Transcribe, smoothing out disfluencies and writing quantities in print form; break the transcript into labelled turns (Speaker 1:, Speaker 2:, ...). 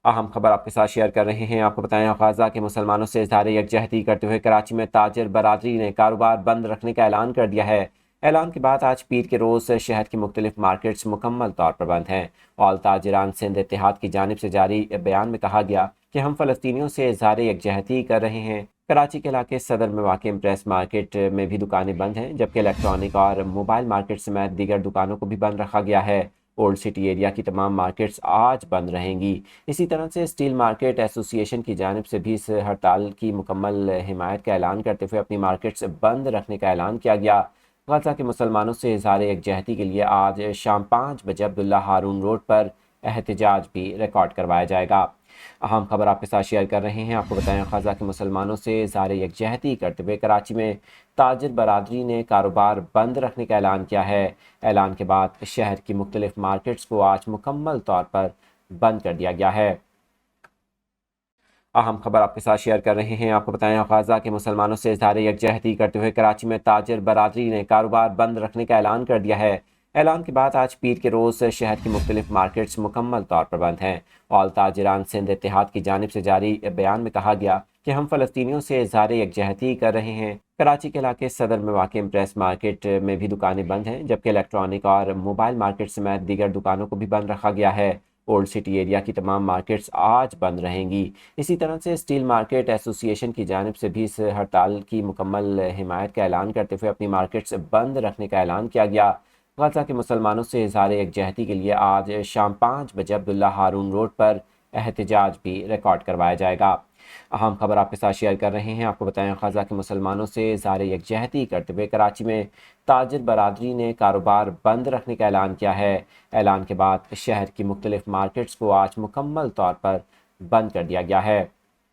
Speaker 1: अहम खबर आपके साथ शेयर कर रहे हैं। आपको बताएं, गाजा के मुसलमानों से इज़हार यकजहती करते हुए कराची में ताजिर बरादरी ने कारोबार बंद रखने का ऐलान कर दिया है। ऐलान के बाद आज पीर के रोज़ शहर की मुख्तलिफ मार्केट्स मुकम्मल तौर पर बंद हैं। ऑल ताजिरान सिंध इत्तेहाद की जानिब से जारी बयान में कहा गया कि हम फ़लस्तीनियों से इज़हार यकजहती कर रहे हैं। कराची के इलाके सदर में वाक़ प्रेस मार्केट में भी दुकानें बंद हैं, जबकि इलेक्ट्रॉनिक और मोबाइल मार्केट समेत दीगर दुकानों को भी बंद रखा गया है। ओल्ड सिटी एरिया की तमाम मार्केट्स आज बंद रहेंगी। इसी तरह से स्टील मार्केट एसोसिएशन की जानिब से भी इस हड़ताल की मुकम्मल हिमायत का ऐलान करते हुए अपनी मार्केट्स बंद रखने का ऐलान किया गया। गजा के मुसलमानों से इज़हार यकजहती के लिए आज शाम 5 बजे अब्दुल्ला हारून रोड पर एहतजाज भी रिकॉर्ड करवाया जाएगा। अहम खबर आपके साथ शेयर कर रहे हैं। आपको बताएं, गजा के मुसलमानों से इज़हार यकजहती करते हुए कराची में ताजिर बरादरी ने कारोबार बंद रखने का ऐलान किया है। ऐलान के बाद शहर की मुख्तलिफ मार्केट्स को आज मुकम्मल तौर पर बंद कर दिया गया है। अहम खबर आपके साथ शेयर कर रहे हैं। आपको बताएं, गजा के मुसलमानों से इज़हार यकजहती करते हुए कराची में ताजिर बरादरी ने कारोबार बंद रखने का ऐलान कर दिया है। ऐलान के बाद आज पीर के रोज़ शहर की मुख्तलिफ मार्केट्स मुकम्मल तौर पर बंद हैं। ऑल ताजिरान सिंध इत्तेहाद की जानिब से जारी बयान में कहा गया कि हम फ़लस्तीनियों से इज़हार यकजहती कर रहे हैं। कराची के इलाके सदर में वाक़ प्रेस मार्केट में भी दुकानें बंद हैं, जबकि इलेक्ट्रॉनिक और मोबाइल मार्केट समेत दीगर दुकानों को भी बंद रखा गया है। ओल्ड सिटी एरिया की तमाम मार्केट्स आज बंद रहेंगी। इसी तरह से स्टील मार्केट एसोसिएशन की जानिब से भी इस हड़ताल की मुकम्मल हिमायत का ऐलान करते हुए अपनी मार्केट्स बंद रखने का ऐलान किया गया। गजा के मुसलमानों से इज़हार यकजहती के लिए आज शाम 5 बजे अब्दुल्ला हारून रोड पर एहतजाज भी रिकॉर्ड करवाया जाएगा। अहम खबर आपके साथ शेयर कर रहे हैं। आपको बताएं, गजा के मुसलमानों से इज़हार यकजहती करते हुए कराची में ताजिर बरादरी ने कारोबार बंद रखने का ऐलान किया है। ऐलान के बाद शहर की मुख्तलिफ मार्केट्स को आज मुकम्मल तौर पर बंद कर दिया गया है।